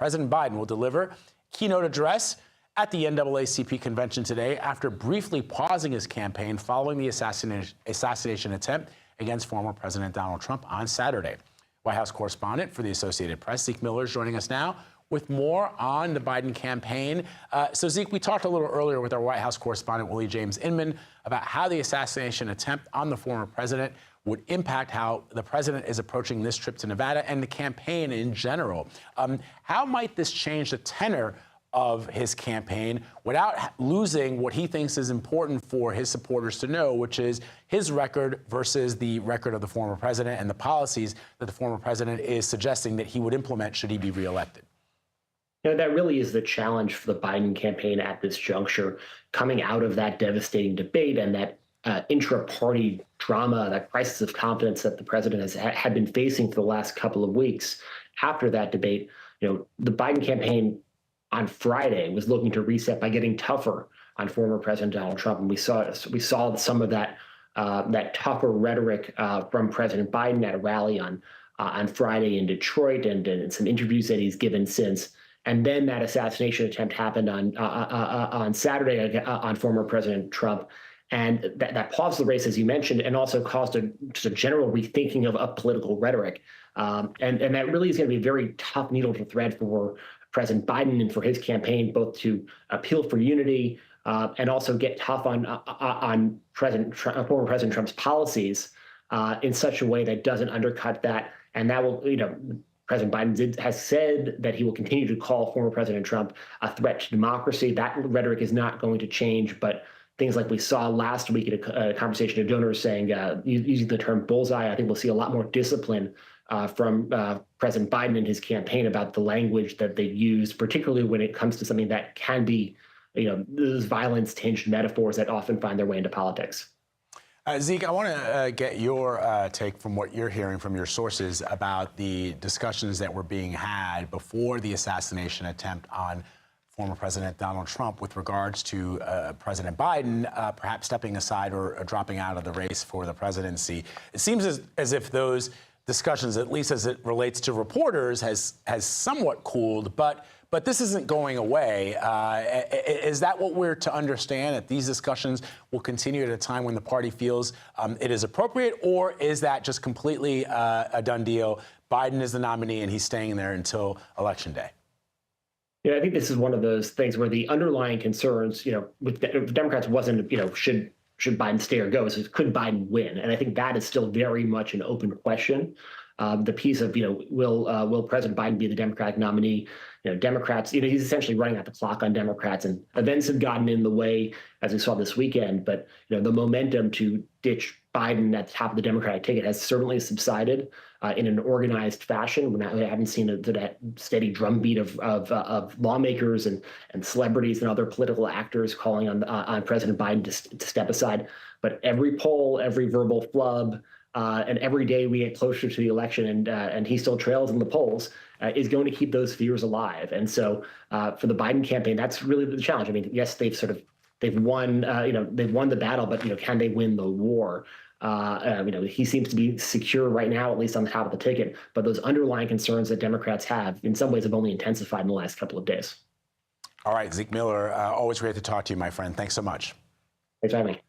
President Biden will deliver a keynote address at the NAACP convention today after briefly pausing his campaign following the assassination attempt against former President Donald Trump on Saturday. White House correspondent for the Associated Press, Zeke Miller, is joining us now with more on the Biden campaign. So, Zeke, we talked a little earlier with our White House correspondent, Willie James Inman, about how the assassination attempt on the former president would impact how the president is approaching this trip to Nevada and the campaign in general. How might this change the tenor of his campaign without losing what he thinks is important for his supporters to know, which is his record versus the record of the former president and the policies that the former president is suggesting that he would implement should he be reelected? You know, that really is the challenge for the Biden campaign at this juncture, coming out of that devastating debate and that intra-party drama, that crisis of confidence that the president had been facing for the last couple of weeks. After that debate, you know, the Biden campaign on Friday was looking to reset by getting tougher on former President Donald Trump, and we saw some of that tougher rhetoric from President Biden at a rally on Friday in Detroit, and some interviews that he's given since. And then that assassination attempt happened on Saturday on former President Trump. And that paused the race, as you mentioned, and also caused just a general rethinking of political rhetoric. And that really is going to be a very tough needle to thread for President Biden and for his campaign, both to appeal for unity and also get tough on former President Trump's policies in such a way that doesn't undercut that. And that will, you know, President Biden has said that he will continue to call former President Trump a threat to democracy. That rhetoric is not going to change, but things like we saw last week at a conversation of donors saying, using the term bullseye, I think we'll see a lot more discipline from President Biden and his campaign about the language that they use, particularly when it comes to something that can be, you know, those violence-tinged metaphors that often find their way into politics. Zeke, I want to get your take from what you're hearing from your sources about the discussions that were being had before the assassination attempt on former President Donald Trump with regards to President Biden perhaps stepping aside or dropping out of the race for the presidency. It seems as if those discussions, at least as it relates to reporters, has somewhat cooled, but this isn't going away. Is that what we're to understand, that these discussions will continue at a time when the party feels it is appropriate, or is that just completely a done deal? Biden is the nominee and he's staying there until Election Day. Yeah, I think this is one of those things where the underlying concerns, you know, with Democrats wasn't, you know, should Biden stay or go? So could Biden win? And I think that is still very much an open question. The piece of, you know, will President Biden be the Democratic nominee? You know, Democrats, you know, he's essentially running out the clock on Democrats, and events have gotten in the way, as we saw this weekend. But, you know, the momentum to ditch Biden at the top of the Democratic ticket has certainly subsided in an organized fashion. We haven't seen that steady drumbeat of lawmakers and celebrities and other political actors calling on President Biden to step aside. But every poll, every verbal flub, and every day we get closer to the election, and he still trails in the polls, is going to keep those fears alive. And so for the Biden campaign, that's really the challenge. I mean, yes, they've won, they've won the battle, but, you know, can they win the war? You know, he seems to be secure right now, at least on the top of the ticket. But those underlying concerns that Democrats have, in some ways, have only intensified in the last couple of days. All right, Zeke Miller, always great to talk to you, my friend. Thanks so much. Thanks for having me.